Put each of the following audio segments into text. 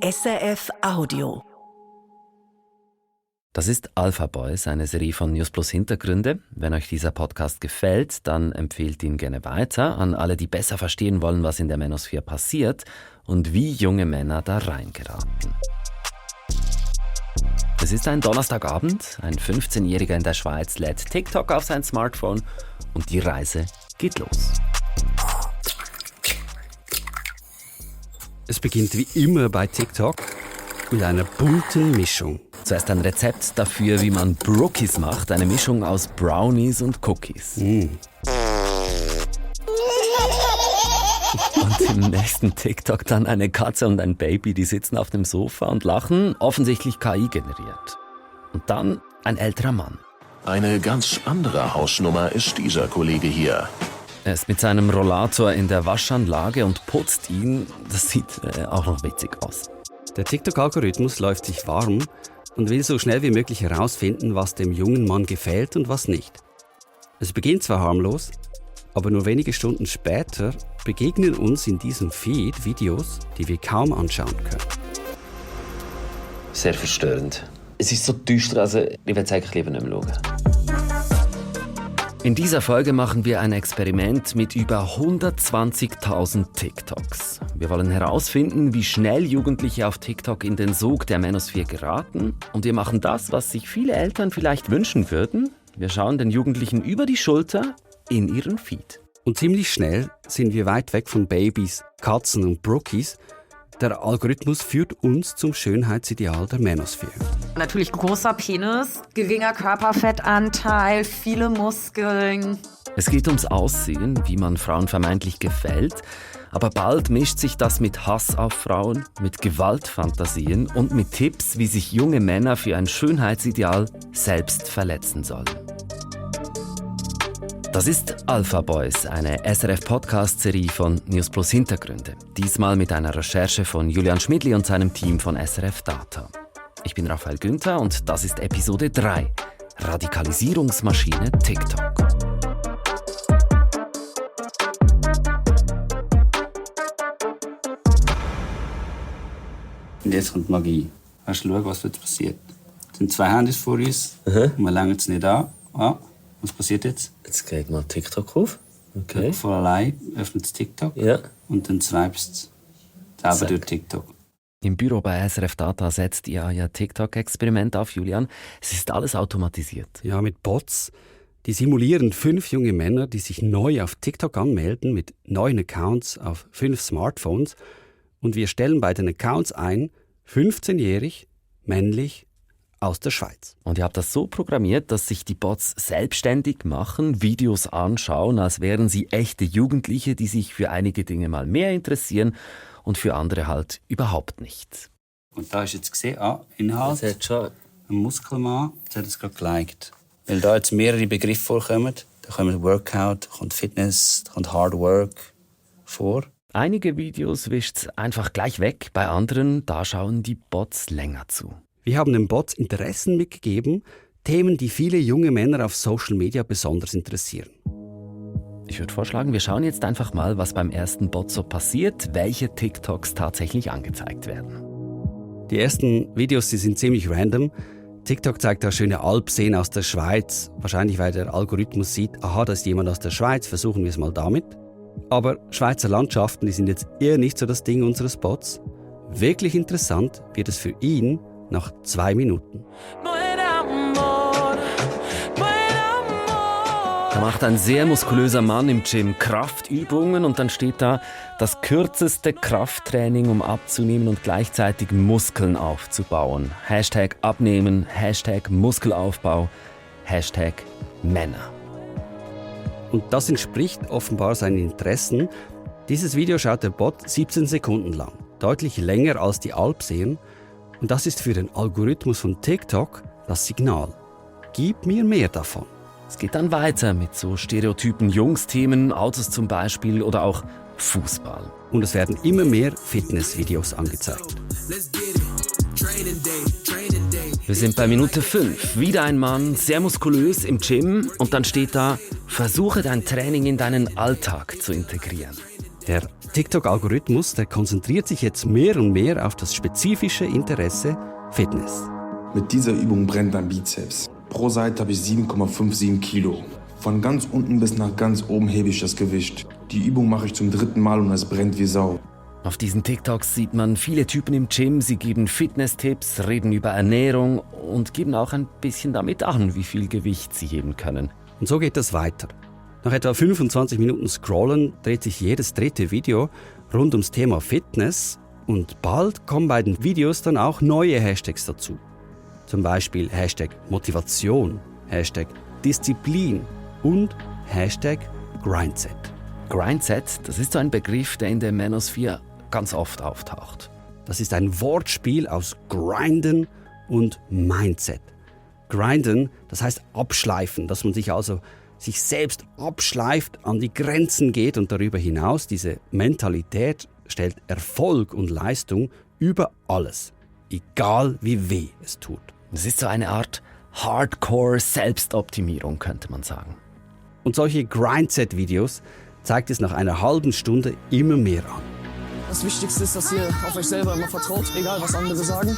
SRF Audio. Das ist Alpha Boys, eine Serie von News Plus Hintergründe. Wenn euch dieser Podcast gefällt, dann empfehlt ihn gerne weiter an alle, die besser verstehen wollen, was in der Manosphere passiert und wie junge Männer da reingeraten. Es ist ein Donnerstagabend, ein 15-Jähriger in der Schweiz lädt TikTok auf sein Smartphone und die Reise geht los. Es beginnt wie immer bei TikTok mit einer bunten Mischung. Zuerst ein Rezept dafür, wie man Brookies macht, eine Mischung aus Brownies und Cookies. Und im nächsten TikTok dann eine Katze und ein Baby, die sitzen auf dem Sofa und lachen, offensichtlich KI generiert. Und dann ein älterer Mann. Eine ganz andere Hausnummer ist dieser Kollege hier. Er ist mit seinem Rollator in der Waschanlage und putzt ihn. Das sieht auch noch witzig aus. Der TikTok-Algorithmus läuft sich warm und will so schnell wie möglich herausfinden, was dem jungen Mann gefällt und was nicht. Es beginnt zwar harmlos, aber nur wenige Stunden später begegnen uns in diesem Feed Videos, die wir kaum anschauen können. Sehr verstörend. Es ist so düster, also ich will es eigentlich lieber nicht mehr schauen. In dieser Folge machen wir ein Experiment mit über 120.000 TikToks. Wir wollen herausfinden, wie schnell Jugendliche auf TikTok in den Sog der Manosphere geraten. Und wir machen das, was sich viele Eltern vielleicht wünschen würden. Wir schauen den Jugendlichen über die Schulter in ihren Feed. Und ziemlich schnell sind wir weit weg von Babys, Katzen und Brookies. Der Algorithmus führt uns zum Schönheitsideal der Manosphere. Natürlich großer Penis, geringer Körperfettanteil, viele Muskeln. Es geht ums Aussehen, wie man Frauen vermeintlich gefällt. Aber bald mischt sich das mit Hass auf Frauen, mit Gewaltfantasien und mit Tipps, wie sich junge Männer für ein Schönheitsideal selbst verletzen sollen. Das ist Alpha Boys, eine SRF-Podcast-Serie von News Plus Hintergründe. Diesmal mit einer Recherche von Julian Schmidli und seinem Team von SRF Data. Ich bin Raphael Günther und das ist Episode 3, Radikalisierungsmaschine TikTok. Und jetzt kommt Magie. Hast du, schau, was jetzt passiert? Es sind zwei Handys vor uns, und wir langen es nicht an. Ah, was passiert jetzt? Jetzt geht mal TikTok auf. Okay. Von allein öffnet es TikTok und dann swipest du selber durch TikTok. Im Büro bei SRF Data setzt ihr euer TikTok-Experiment auf, Julian. Es ist alles automatisiert. Ja, mit Bots. Die simulieren 5 junge Männer, die sich neu auf TikTok anmelden mit neuen Accounts auf 5 Smartphones. Und wir stellen bei den Accounts ein, 15-jährig, männlich, aus der Schweiz. Und ihr habt das so programmiert, dass sich die Bots selbstständig machen, Videos anschauen, als wären sie echte Jugendliche, die sich für einige Dinge mal mehr interessieren und für andere halt überhaupt nicht. Und da ist jetzt gesehen, Inhalt, Das hat schon. ein Muskelmann, jetzt hat es gerade geliked. Weil da jetzt mehrere Begriffe vorkommen, da kommt Workout, da kommt Fitness, da kommt Hard Work vor. Einige Videos wischt's einfach gleich weg, bei anderen, da schauen die Bots länger zu. Wir haben den Bots Interessen mitgegeben, Themen, die viele junge Männer auf Social Media besonders interessieren. Ich würde vorschlagen, wir schauen jetzt einfach mal, was beim ersten Bot so passiert, welche TikToks tatsächlich angezeigt werden. Die ersten Videos, die sind ziemlich random. TikTok zeigt da schöne Alpseen aus der Schweiz. Wahrscheinlich, weil der Algorithmus sieht, aha, da ist jemand aus der Schweiz, versuchen wir es mal damit. Aber Schweizer Landschaften, die sind jetzt eher nicht so das Ding unseres Bots. Wirklich interessant wird es für ihn nach 2 Minuten. Da macht ein sehr muskulöser Mann im Gym Kraftübungen und dann steht da, das kürzeste Krafttraining, um abzunehmen und gleichzeitig Muskeln aufzubauen. Hashtag abnehmen, Hashtag Muskelaufbau, Hashtag Männer. Und das entspricht offenbar seinen Interessen. Dieses Video schaut der Bot 17 Sekunden lang, deutlich länger als die Alpseen. Und das ist für den Algorithmus von TikTok das Signal. Gib mir mehr davon. Es geht dann weiter mit so stereotypen Jungsthemen, Autos zum Beispiel oder auch Fußball. Und es werden immer mehr Fitnessvideos angezeigt. Wir sind bei Minute 5. Wieder ein Mann, sehr muskulös im Gym und dann steht da, versuche dein Training in deinen Alltag zu integrieren. Der TikTok-Algorithmus, der konzentriert sich jetzt mehr und mehr auf das spezifische Interesse Fitness. Mit dieser Übung brennt mein Bizeps. Pro Seite habe ich 7,57 Kilo. Von ganz unten bis nach ganz oben hebe ich das Gewicht. Die Übung mache ich zum 3. Mal und es brennt wie Sau. Auf diesen TikToks sieht man viele Typen im Gym, sie geben Fitness-Tipps, reden über Ernährung und geben auch ein bisschen damit an, wie viel Gewicht sie heben können. Und so geht das weiter. Nach etwa 25 Minuten Scrollen dreht sich jedes 3. Video rund ums Thema Fitness und bald kommen bei den Videos dann auch neue Hashtags dazu. Zum Beispiel Hashtag Motivation, Hashtag Disziplin und Hashtag Grindset. Grindset, das ist so ein Begriff, der in der Manosphere ganz oft auftaucht. Das ist ein Wortspiel aus Grinden und Mindset. Grinden, das heißt abschleifen, dass man sich also sich selbst abschleift, an die Grenzen geht und darüber hinaus. Diese Mentalität stellt Erfolg und Leistung über alles, egal wie weh es tut. Das ist so eine Art Hardcore-Selbstoptimierung, könnte man sagen. Und solche Grindset-Videos zeigt es nach einer halben Stunde immer mehr an. Das Wichtigste ist, dass ihr auf euch selber immer vertraut, egal was andere sagen.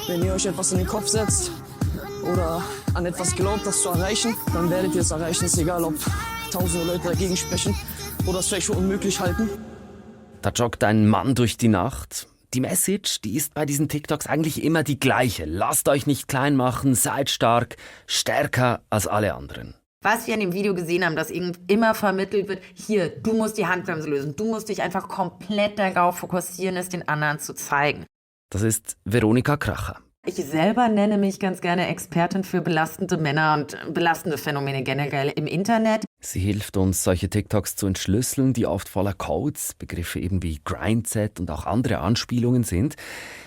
Wenn ihr euch etwas in den Kopf setzt oder an etwas glaubt, das zu erreichen, dann werdet ihr es erreichen. Es ist egal, ob tausende Leute dagegen sprechen oder es vielleicht für unmöglich halten. Da joggt ein Mann durch die Nacht. Die Message, die ist bei diesen TikToks eigentlich immer die gleiche. Lasst euch nicht klein machen, seid stark, stärker als alle anderen. Was wir in dem Video gesehen haben, dass immer vermittelt wird, hier, du musst die Handbremse lösen, du musst dich einfach komplett darauf fokussieren, es den anderen zu zeigen. Das ist Veronika Kracher. Ich selber nenne mich ganz gerne Expertin für belastende Männer und belastende Phänomene generell im Internet. Sie hilft uns, solche TikToks zu entschlüsseln, die oft voller Codes, Begriffe eben wie Grindset und auch andere Anspielungen sind.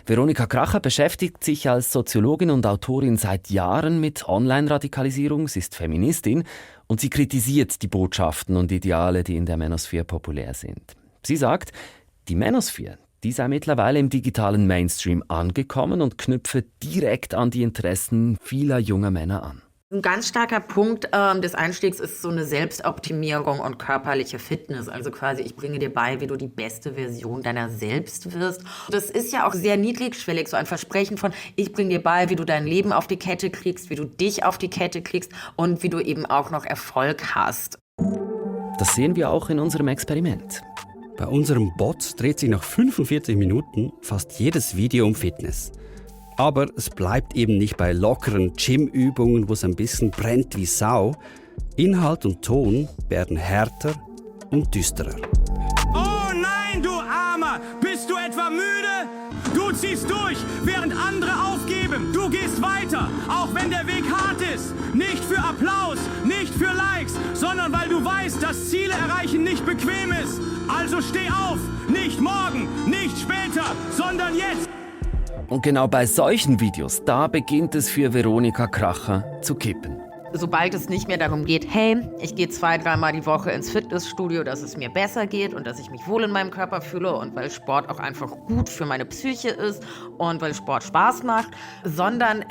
Veronika Kracher beschäftigt sich als Soziologin und Autorin seit Jahren mit Online-Radikalisierung. Sie ist Feministin und sie kritisiert die Botschaften und Ideale, die in der Manosphere populär sind. Sie sagt, die Manosphere, die sei mittlerweile im digitalen Mainstream angekommen und knüpfe direkt an die Interessen vieler junger Männer an. Ein ganz starker Punkt des Einstiegs ist so eine Selbstoptimierung und körperliche Fitness. Also quasi, ich bringe dir bei, wie du die beste Version deiner selbst wirst. Das ist ja auch sehr niedrigschwellig, so ein Versprechen von, ich bringe dir bei, wie du dein Leben auf die Kette kriegst, wie du dich auf die Kette kriegst und wie du eben auch noch Erfolg hast. Das sehen wir auch in unserem Experiment. Bei unserem Bot dreht sich nach 45 Minuten fast jedes Video um Fitness. Aber es bleibt eben nicht bei lockeren Gym-Übungen, wo es ein bisschen brennt wie Sau. Inhalt und Ton werden härter und düsterer. Oh nein, du Armer! Bist du etwa müde? Du ziehst durch, während andere aufgeben. Du gehst weiter, auch wenn der Weg hart ist. Nicht für Applaus, nicht für Likes, sondern weil du weißt, dass Ziele erreichen nicht bequem ist. Also steh auf, nicht morgen, nicht später, sondern jetzt. Und genau bei solchen Videos, da beginnt es für Veronika Kracher zu kippen. Sobald es nicht mehr darum geht, hey, ich gehe 2-3 Mal die Woche ins Fitnessstudio, dass es mir besser geht und dass ich mich wohl in meinem Körper fühle und weil Sport auch einfach gut für meine Psyche ist und weil Sport Spaß macht, sondern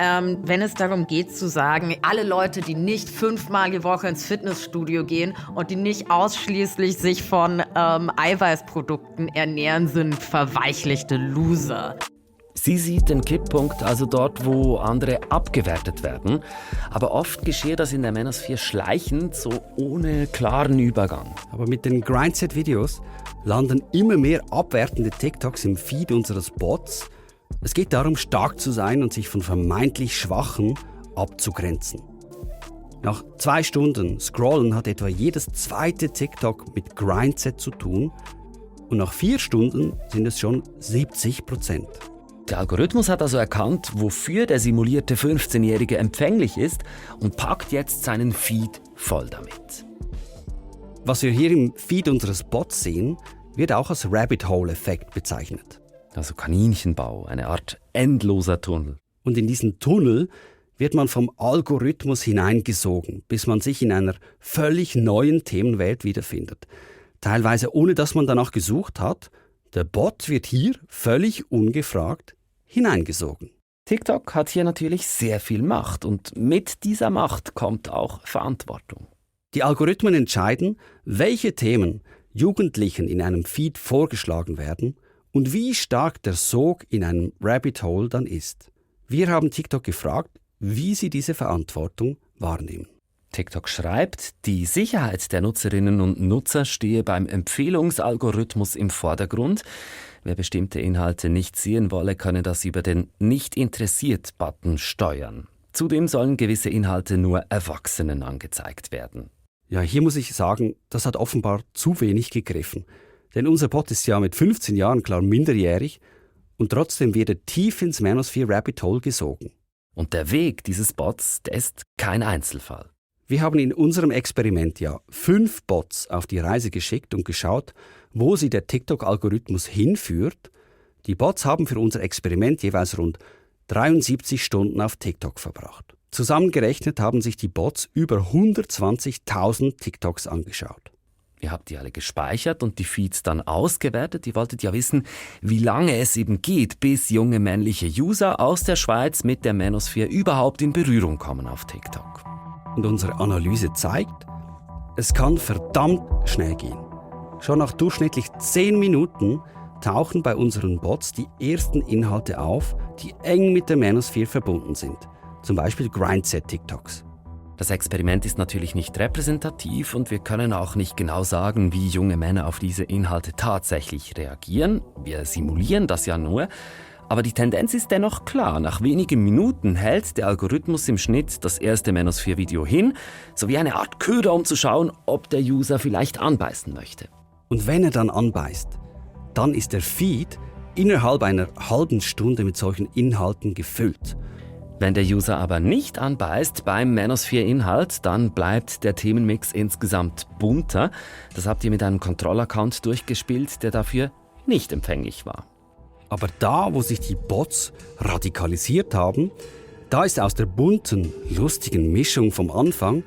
wenn es darum geht zu sagen, alle Leute, die nicht 5-mal die Woche ins Fitnessstudio gehen und die nicht ausschließlich sich von Eiweißprodukten ernähren, sind verweichlichte Loser. Sie sieht den Kipppunkt also dort, wo andere abgewertet werden. Aber oft geschehe das in der Manosphere schleichend, so ohne klaren Übergang. Aber mit den Grindset-Videos landen immer mehr abwertende TikToks im Feed unseres Bots. Es geht darum, stark zu sein und sich von vermeintlich Schwachen abzugrenzen. Nach 2 Stunden Scrollen hat etwa jedes zweite TikTok mit Grindset zu tun. Und nach 4 Stunden sind es schon 70%. Der Algorithmus hat also erkannt, wofür der simulierte 15-Jährige empfänglich ist und packt jetzt seinen Feed voll damit. Was wir hier im Feed unseres Bots sehen, wird auch als Rabbit-Hole-Effekt bezeichnet. Also Kaninchenbau, eine Art endloser Tunnel. Und in diesen Tunnel wird man vom Algorithmus hineingesogen, bis man sich in einer völlig neuen Themenwelt wiederfindet. Teilweise ohne dass man danach gesucht hat. Der Bot wird hier völlig ungefragt hineingesogen. TikTok hat hier natürlich sehr viel Macht und mit dieser Macht kommt auch Verantwortung. Die Algorithmen entscheiden, welche Themen Jugendlichen in einem Feed vorgeschlagen werden und wie stark der Sog in einem Rabbit Hole dann ist. Wir haben TikTok gefragt, wie sie diese Verantwortung wahrnehmen. TikTok schreibt, die Sicherheit der Nutzerinnen und Nutzer stehe beim Empfehlungsalgorithmus im Vordergrund. Wer bestimmte Inhalte nicht sehen wolle, könne das über den Nicht-interessiert-Button steuern. Zudem sollen gewisse Inhalte nur Erwachsenen angezeigt werden. Ja, hier muss ich sagen, das hat offenbar zu wenig gegriffen. Denn unser Bot ist ja mit 15 Jahren klar minderjährig und trotzdem wird er tief ins Manosphere Rabbit Hole gesogen. Und der Weg dieses Bots, der ist kein Einzelfall. Wir haben in unserem Experiment ja 5 Bots auf die Reise geschickt und geschaut, wo sie der TikTok-Algorithmus hinführt. Die Bots haben für unser Experiment jeweils rund 73 Stunden auf TikTok verbracht. Zusammengerechnet haben sich die Bots über 120.000 TikToks angeschaut. Ihr habt die alle gespeichert und die Feeds dann ausgewertet. Ihr wolltet ja wissen, wie lange es eben geht, bis junge männliche User aus der Schweiz mit der Manosphere überhaupt in Berührung kommen auf TikTok. Und unsere Analyse zeigt, es kann verdammt schnell gehen. Schon nach durchschnittlich 10 Minuten tauchen bei unseren Bots die ersten Inhalte auf, die eng mit der Manosphere verbunden sind. Zum Beispiel Grindset-TikToks. Das Experiment ist natürlich nicht repräsentativ und wir können auch nicht genau sagen, wie junge Männer auf diese Inhalte tatsächlich reagieren. Wir simulieren das ja nur. Aber die Tendenz ist dennoch klar. Nach wenigen Minuten hält der Algorithmus im Schnitt das erste Manosphere-Video hin, sowie eine Art Köder, um zu schauen, ob der User vielleicht anbeißen möchte. Und wenn er dann anbeißt, dann ist der Feed innerhalb einer halben Stunde mit solchen Inhalten gefüllt. Wenn der User aber nicht anbeißt beim Manosphere-Inhalt, dann bleibt der Themenmix insgesamt bunter. Das habt ihr mit einem Kontrollaccount durchgespielt, der dafür nicht empfänglich war. Aber da, wo sich die Bots radikalisiert haben, da ist aus der bunten, lustigen Mischung vom Anfang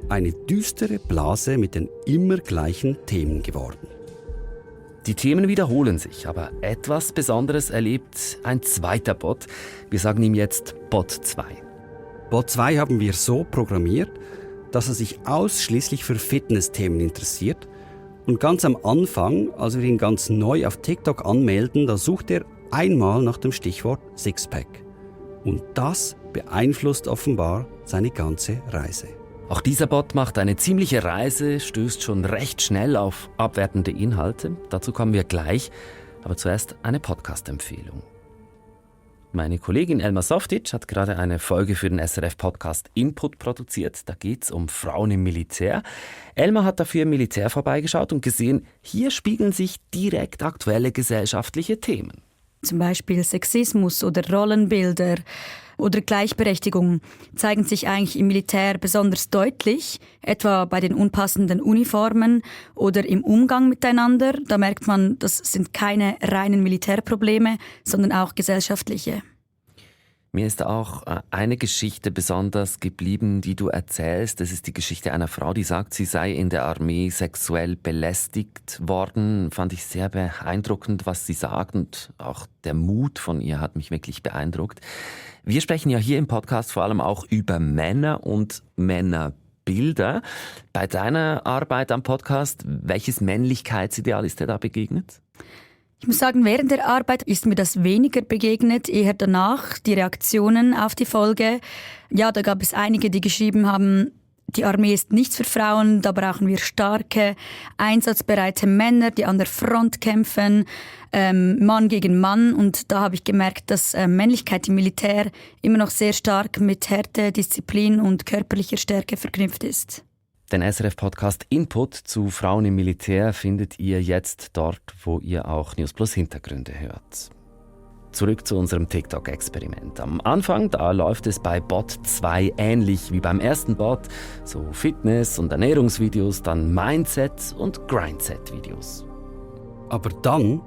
eine düstere Blase mit den immer gleichen Themen geworden. Die Themen wiederholen sich, aber etwas Besonderes erlebt ein zweiter Bot. Wir sagen ihm jetzt Bot 2. Bot 2 haben wir so programmiert, dass er sich ausschließlich für Fitness-Themen interessiert. Und ganz am Anfang, als wir ihn ganz neu auf TikTok anmelden, da sucht er einmal nach dem Stichwort Sixpack. Und das beeinflusst offenbar seine ganze Reise. Auch dieser Bot macht eine ziemliche Reise, stößt schon recht schnell auf abwertende Inhalte. Dazu kommen wir gleich, aber zuerst eine Podcast-Empfehlung. Meine Kollegin Elmar Softic hat gerade eine Folge für den SRF-Podcast Input produziert. Da geht es um Frauen im Militär. Elmar hat dafür im Militär vorbeigeschaut und gesehen, hier spiegeln sich direkt aktuelle gesellschaftliche Themen. Zum Beispiel Sexismus oder Rollenbilder oder Gleichberechtigung zeigen sich eigentlich im Militär besonders deutlich, etwa bei den unpassenden Uniformen oder im Umgang miteinander. Da merkt man, das sind keine reinen Militärprobleme, sondern auch gesellschaftliche. Mir ist auch eine Geschichte besonders geblieben, die du erzählst. Das ist die Geschichte einer Frau, die sagt, sie sei in der Armee sexuell belästigt worden. Fand ich sehr beeindruckend, was sie sagt, und auch der Mut von ihr hat mich wirklich beeindruckt. Wir sprechen ja hier im Podcast vor allem auch über Männer und Männerbilder. Bei deiner Arbeit am Podcast, welches Männlichkeitsideal ist dir da begegnet? Ich muss sagen, während der Arbeit ist mir das weniger begegnet, eher danach, die Reaktionen auf die Folge. Ja, da gab es einige, die geschrieben haben, die Armee ist nichts für Frauen, da brauchen wir starke, einsatzbereite Männer, die an der Front kämpfen, Mann gegen Mann. Und da habe ich gemerkt, dass Männlichkeit im Militär immer noch sehr stark mit Härte, Disziplin und körperlicher Stärke verknüpft ist. Den SRF-Podcast Input zu Frauen im Militär findet ihr jetzt dort, wo ihr auch News Plus Hintergründe hört. Zurück zu unserem TikTok-Experiment. Am Anfang, da läuft es bei Bot 2 ähnlich wie beim ersten Bot. So Fitness- und Ernährungsvideos, dann Mindset- und Grindset-Videos. Aber dann,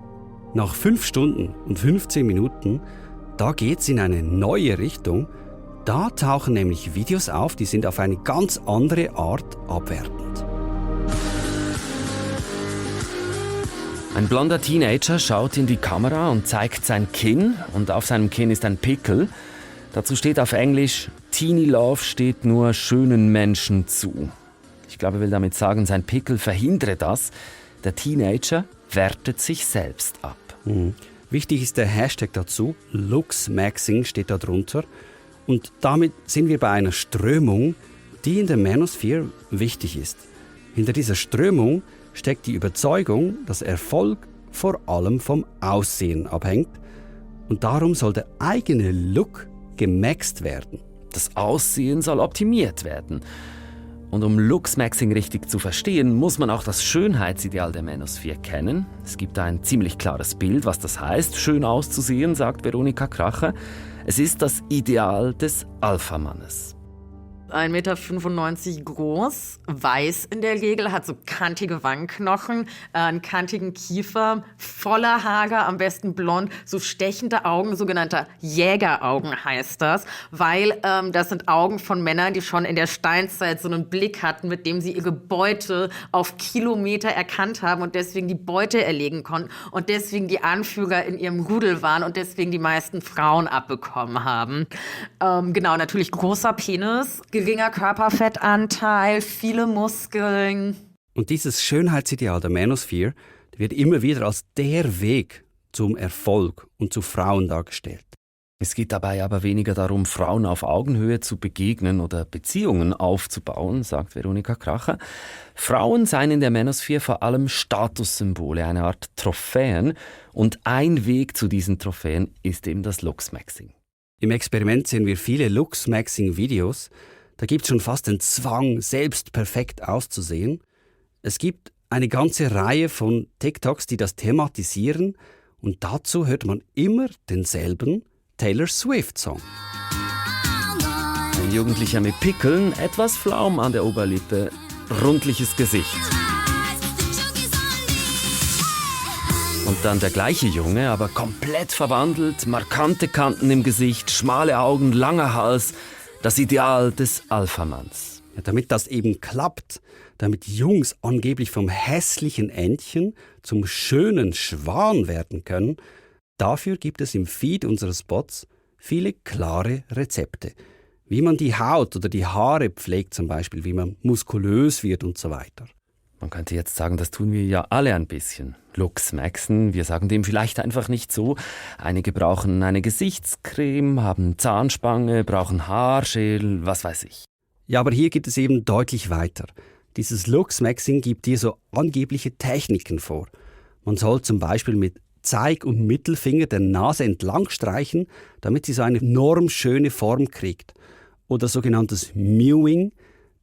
nach 5 Stunden und 15 Minuten, da geht's in eine neue Richtung. Da tauchen nämlich Videos auf, die sind auf eine ganz andere Art abwertend. Ein blonder Teenager schaut in die Kamera und zeigt sein Kinn, und auf seinem Kinn ist ein Pickel. Dazu steht auf Englisch, Teenie Love steht nur schönen Menschen zu. Ich glaube, er will damit sagen, sein Pickel verhindere das. Der Teenager wertet sich selbst ab. Wichtig ist der Hashtag dazu, Luxmaxing steht da drunter. Und damit sind wir bei einer Strömung, die in der Manosphere wichtig ist. Hinter dieser Strömung steckt die Überzeugung, dass Erfolg vor allem vom Aussehen abhängt. Und darum soll der eigene Look gemaxt werden. Das Aussehen soll optimiert werden. Und um Luxmaxing richtig zu verstehen, muss man auch das Schönheitsideal der Manosphere kennen. Es gibt da ein ziemlich klares Bild, was das heißt, schön auszusehen, sagt Veronika Kracher. Es ist das Ideal des Alpha-Mannes. 1,95 Meter groß, weiß in der Regel, hat so kantige Wangenknochen, einen kantigen Kiefer, voller Haare, am besten blond, so stechende Augen, sogenannte Jägeraugen heißt das, weil das sind Augen von Männern, die schon in der Steinzeit so einen Blick hatten, mit dem sie ihre Beute auf Kilometer erkannt haben und deswegen die Beute erlegen konnten und deswegen die Anführer in ihrem Rudel waren und deswegen die meisten Frauen abbekommen haben. Genau, natürlich großer Penis, geringer Körperfettanteil, viele Muskeln. Und dieses Schönheitsideal der Manosphere wird immer wieder als der Weg zum Erfolg und zu Frauen dargestellt. Es geht dabei aber weniger darum, Frauen auf Augenhöhe zu begegnen oder Beziehungen aufzubauen, sagt Veronika Kracher. Frauen seien in der Manosphere vor allem Statussymbole, eine Art Trophäen. Und ein Weg zu diesen Trophäen ist eben das Luxmaxing. Im Experiment sehen wir viele Luxmaxing-Videos. Da gibt es schon fast den Zwang, selbst perfekt auszusehen. Es gibt eine ganze Reihe von TikToks, die das thematisieren. Und dazu hört man immer denselben Taylor Swift-Song. Ein Jugendlicher mit Pickeln, etwas Flaum an der Oberlippe, rundliches Gesicht. Und dann der gleiche Junge, aber komplett verwandelt, markante Kanten im Gesicht, schmale Augen, langer Hals, das Ideal des Alpha-Manns. Ja, damit das eben klappt, damit Jungs angeblich vom hässlichen Entchen zum schönen Schwan werden können, dafür gibt es im Feed unserer Spots viele klare Rezepte. Wie man die Haut oder die Haare pflegt zum Beispiel, wie man muskulös wird und so weiter. Man könnte jetzt sagen, das tun wir ja alle ein bisschen. Luxmaxen, wir sagen dem vielleicht einfach nicht so. Einige brauchen eine Gesichtscreme, haben Zahnspange, brauchen Haarschäl, was weiß ich. Ja, aber hier geht es eben deutlich weiter. Dieses Luxmaxing gibt dir so angebliche Techniken vor. Man soll zum Beispiel mit Zeig- und Mittelfinger der Nase entlang streichen, damit sie so eine normschöne Form kriegt. Oder sogenanntes Mewing.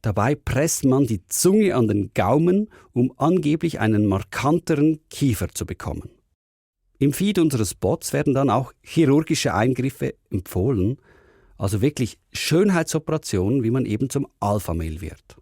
Dabei presst man die Zunge an den Gaumen, um angeblich einen markanteren Kiefer zu bekommen. Im Feed unserer Spots werden dann auch chirurgische Eingriffe empfohlen, also wirklich Schönheitsoperationen, wie man eben zum Alpha-Male wird.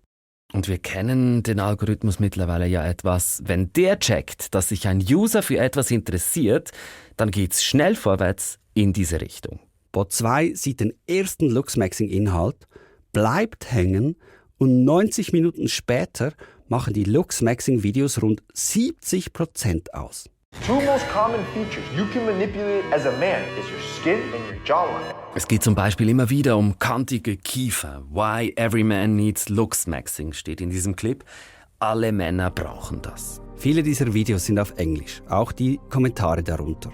Und wir kennen den Algorithmus mittlerweile ja etwas. Wenn der checkt, dass sich ein User für etwas interessiert, dann geht's schnell vorwärts in diese Richtung. Bot 2 sieht den ersten Luxmaxing-Inhalt, bleibt hängen und 90 Minuten später machen die Luxmaxing-Videos rund 70% aus. Two most common features you can manipulate as a man is your skin and your jawline. Es geht zum Beispiel immer wieder um kantige Kiefer. Why every man needs Luxmaxing steht in diesem Clip. Alle Männer brauchen das. Viele dieser Videos sind auf Englisch, auch die Kommentare darunter.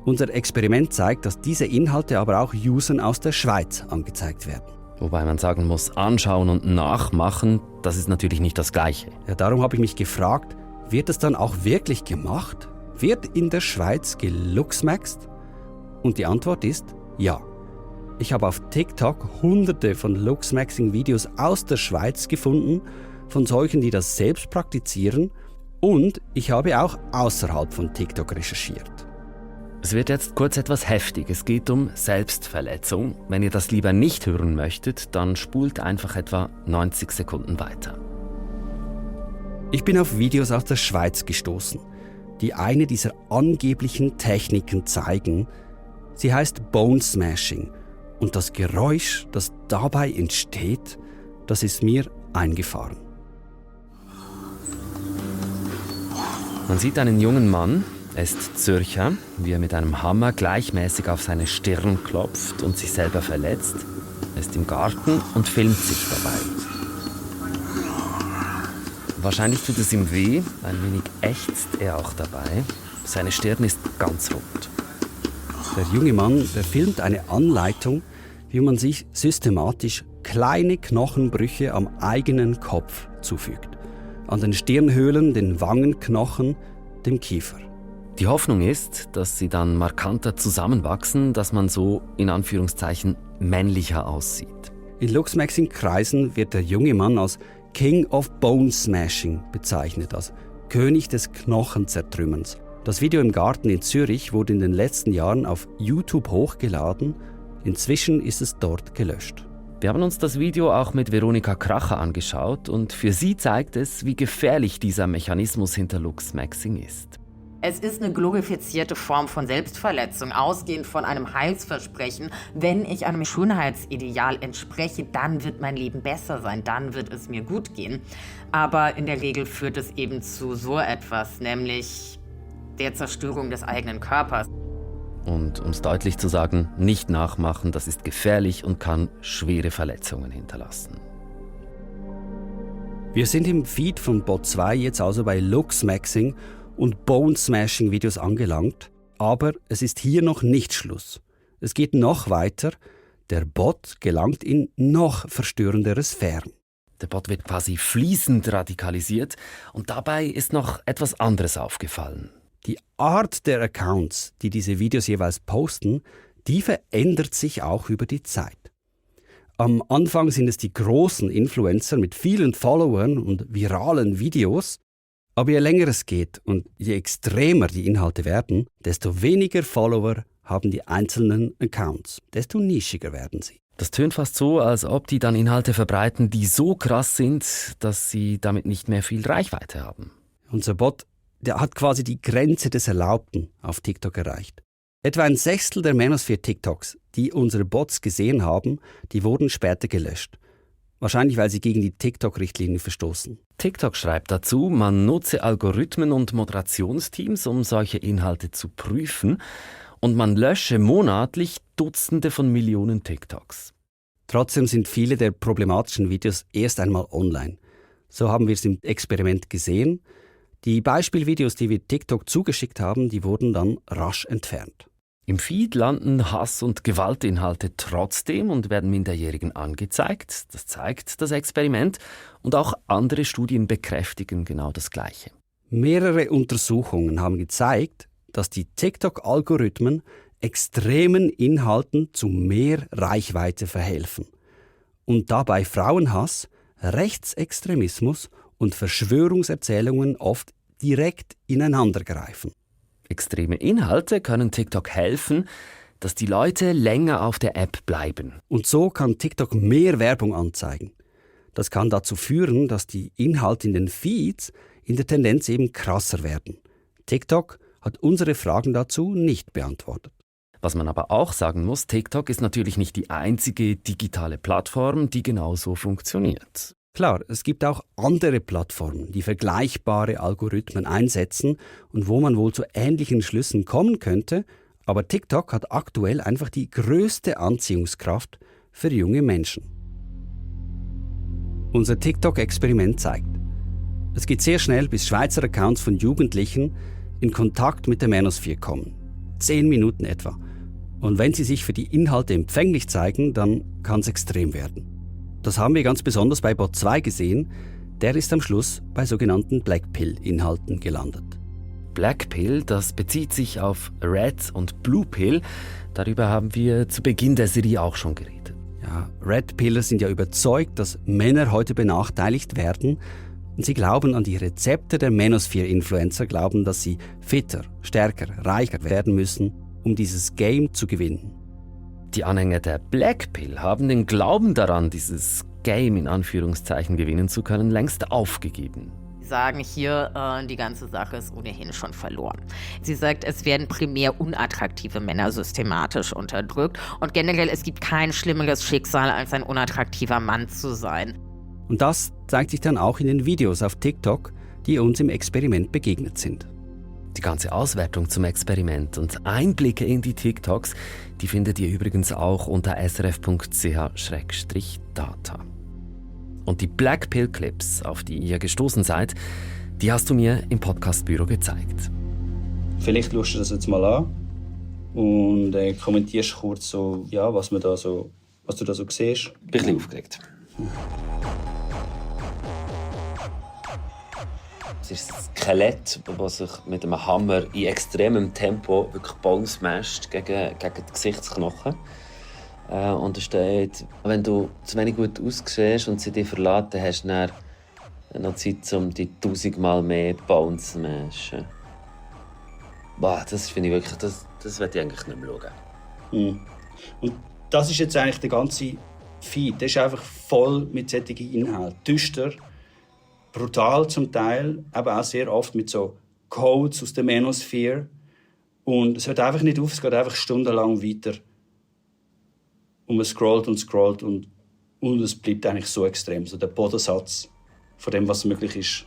Unser Experiment zeigt, dass diese Inhalte aber auch Usern aus der Schweiz angezeigt werden. Wobei man sagen muss, anschauen und nachmachen, das ist natürlich nicht das Gleiche. Ja, darum habe ich mich gefragt, wird das dann auch wirklich gemacht? Wird in der Schweiz geluxmaxt? Und die Antwort ist ja. Ich habe auf TikTok hunderte von Luxmaxing-Videos aus der Schweiz gefunden, von solchen, die das selbst praktizieren, und ich habe auch außerhalb von TikTok recherchiert. Es wird jetzt kurz etwas heftig. Es geht um Selbstverletzung. Wenn ihr das lieber nicht hören möchtet, dann spult einfach etwa 90 Sekunden weiter. Ich bin auf Videos aus der Schweiz gestoßen, die eine dieser angeblichen Techniken zeigen. Sie heißt Bone Smashing. Und das Geräusch, das dabei entsteht, das ist mir eingefahren. Man sieht einen jungen Mann, er ist Zürcher, wie er mit einem Hammer gleichmäßig auf seine Stirn klopft und sich selber verletzt. Er ist im Garten und filmt sich dabei. Wahrscheinlich tut es ihm weh, ein wenig ächzt er auch dabei. Seine Stirn ist ganz rot. Der junge Mann, der filmt eine Anleitung, wie man sich systematisch kleine Knochenbrüche am eigenen Kopf zufügt. An den Stirnhöhlen, den Wangenknochen, dem Kiefer. Die Hoffnung ist, dass sie dann markanter zusammenwachsen, dass man so in Anführungszeichen männlicher aussieht. In Luxmaxing-Kreisen wird der junge Mann als King of Bone Smashing bezeichnet, als König des Knochenzertrümmerns. Das Video im Garten in Zürich wurde in den letzten Jahren auf YouTube hochgeladen. Inzwischen ist es dort gelöscht. Wir haben uns das Video auch mit Veronika Kracher angeschaut und für sie zeigt es, wie gefährlich dieser Mechanismus hinter Luxmaxing ist. Es ist eine glorifizierte Form von Selbstverletzung, ausgehend von einem Heilsversprechen. Wenn ich einem Schönheitsideal entspreche, dann wird mein Leben besser sein, dann wird es mir gut gehen. Aber in der Regel führt es eben zu so etwas, nämlich der Zerstörung des eigenen Körpers. Und um es deutlich zu sagen, nicht nachmachen, das ist gefährlich und kann schwere Verletzungen hinterlassen. Wir sind im Feed von Bot 2 jetzt also bei Luxmaxing und Bone-Smashing-Videos angelangt, aber es ist hier noch nicht Schluss. Es geht noch weiter, der Bot gelangt in noch verstörendere Sphären. Der Bot wird quasi fließend radikalisiert und dabei ist noch etwas anderes aufgefallen. Die Art der Accounts, die diese Videos jeweils posten, die verändert sich auch über die Zeit. Am Anfang sind es die großen Influencer mit vielen Followern und viralen Videos, aber je länger es geht und je extremer die Inhalte werden, desto weniger Follower haben die einzelnen Accounts, desto nischiger werden sie. Das tönt fast so, als ob die dann Inhalte verbreiten, die so krass sind, dass sie damit nicht mehr viel Reichweite haben. Unser Bot, der hat quasi die Grenze des Erlaubten auf TikTok erreicht. Etwa ein Sechstel der Manosphere TikToks, die unsere Bots gesehen haben, die wurden später gelöscht. Wahrscheinlich, weil sie gegen die TikTok-Richtlinie verstoßen. TikTok schreibt dazu, man nutze Algorithmen und Moderationsteams, um solche Inhalte zu prüfen. Und man lösche monatlich Dutzende von Millionen TikToks. Trotzdem sind viele der problematischen Videos erst einmal online. So haben wir es im Experiment gesehen. Die Beispielvideos, die wir TikTok zugeschickt haben, die wurden dann rasch entfernt. Im Feed landen Hass- und Gewaltinhalte trotzdem und werden Minderjährigen angezeigt. Das zeigt das Experiment. Und auch andere Studien bekräftigen genau das Gleiche. Mehrere Untersuchungen haben gezeigt, dass die TikTok-Algorithmen extremen Inhalten zu mehr Reichweite verhelfen und dabei Frauenhass, Rechtsextremismus und Verschwörungserzählungen oft direkt ineinandergreifen. Extreme Inhalte können TikTok helfen, dass die Leute länger auf der App bleiben. Und so kann TikTok mehr Werbung anzeigen. Das kann dazu führen, dass die Inhalte in den Feeds in der Tendenz eben krasser werden. TikTok hat unsere Fragen dazu nicht beantwortet. Was man aber auch sagen muss, TikTok ist natürlich nicht die einzige digitale Plattform, die genauso funktioniert. Klar, es gibt auch andere Plattformen, die vergleichbare Algorithmen einsetzen und wo man wohl zu ähnlichen Schlüssen kommen könnte, aber TikTok hat aktuell einfach die größte Anziehungskraft für junge Menschen. Unser TikTok-Experiment zeigt, es geht sehr schnell, bis Schweizer Accounts von Jugendlichen in Kontakt mit der Manosphere kommen. 10 Minuten etwa. Und wenn sie sich für die Inhalte empfänglich zeigen, dann kann es extrem werden. Das haben wir ganz besonders bei Bot 2 gesehen. Der ist am Schluss bei sogenannten Blackpill-Inhalten gelandet. Blackpill, das bezieht sich auf Red und Bluepill. Darüber haben wir zu Beginn der Serie auch schon geredet. Ja, Redpiller sind ja überzeugt, dass Männer heute benachteiligt werden. Und sie glauben an die Rezepte der Manosphere-Influencer, glauben, dass sie fitter, stärker, reicher werden müssen, um dieses Game zu gewinnen. Die Anhänger der Blackpill haben den Glauben daran, dieses Game in Anführungszeichen gewinnen zu können, längst aufgegeben. Sie sagen hier, die ganze Sache ist ohnehin schon verloren. Sie sagt, es werden primär unattraktive Männer systematisch unterdrückt und generell, es gibt kein schlimmeres Schicksal, als ein unattraktiver Mann zu sein. Und das zeigt sich dann auch in den Videos auf TikTok, die uns im Experiment begegnet sind. Die ganze Auswertung zum Experiment und Einblicke in die TikToks, die findet ihr übrigens auch unter srf.ch/data. Und die Blackpill-Clips, auf die ihr gestoßen seid, Die hast du mir im Podcastbüro gezeigt. Vielleicht schaust du das jetzt mal an und kommentierst kurz so, ja, was du da so siehst. Ich bin ein bisschen aufgeregt. Es ist ein Skelett, das sich mit einem Hammer in extremem Tempo wirklich Bone smasht gegen die Gesichtsknochen. Und da steht, wenn du zu wenig gut aussiehst und sie dich verlässt, dann hast du dann noch Zeit, um die 1000-mal mehr Bone zu smashen. Boah, das finde ich wirklich, das will ich eigentlich nicht mehr schauen. Und das ist jetzt eigentlich der ganze Feed. Der ist einfach voll mit solchen Inhalten. Düster, brutal zum Teil, aber auch sehr oft mit so Codes aus der Manosphere. Und es hört einfach nicht auf, es geht einfach stundenlang weiter. Und man scrollt und es bleibt eigentlich so extrem. So der Bodensatz von dem, was möglich ist,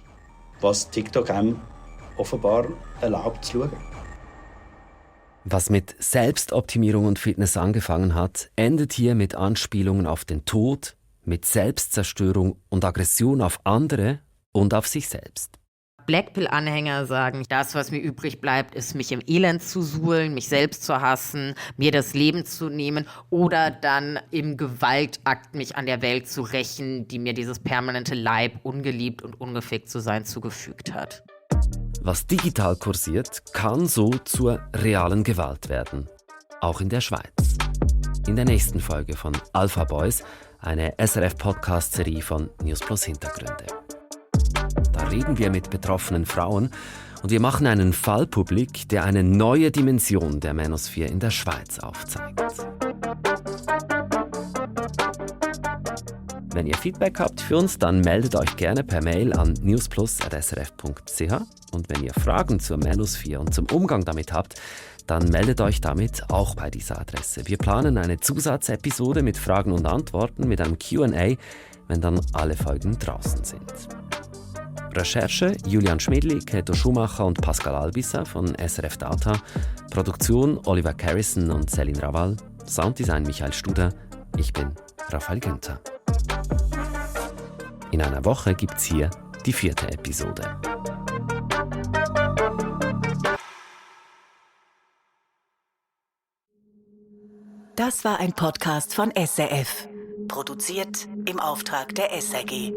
was TikTok einem offenbar erlaubt zu schauen. Was mit Selbstoptimierung und Fitness angefangen hat, endet hier mit Anspielungen auf den Tod, mit Selbstzerstörung und Aggression auf andere und auf sich selbst. Blackpill-Anhänger sagen, das, was mir übrig bleibt, ist, mich im Elend zu suhlen, mich selbst zu hassen, mir das Leben zu nehmen oder dann im Gewaltakt mich an der Welt zu rächen, die mir dieses permanente Leib, ungeliebt und ungefickt zu sein, zugefügt hat. Was digital kursiert, kann so zur realen Gewalt werden. Auch in der Schweiz. In der nächsten Folge von Alpha Boys, eine SRF-Podcast-Serie von News Plus Hintergründe. Da reden wir mit betroffenen Frauen und wir machen einen Fall publik, der eine neue Dimension der Manosphere in der Schweiz aufzeigt. Wenn ihr Feedback habt für uns, dann meldet euch gerne per Mail an newsplus@srf.ch. Und wenn ihr Fragen zur Manosphere und zum Umgang damit habt, dann meldet euch damit auch bei dieser Adresse. Wir planen eine Zusatzepisode mit Fragen und Antworten mit einem Q&A, wenn dann alle Folgen draußen sind. Recherche Julian Schmidli, Keto Schumacher und Pascal Albisser von SRF Data. Produktion Oliver Carrison und Céline Raval. Sounddesign Michael Studer. Ich bin Raphael Günther. In einer Woche gibt's hier die 4. Episode. Das war ein Podcast von SRF. Produziert im Auftrag der SRG.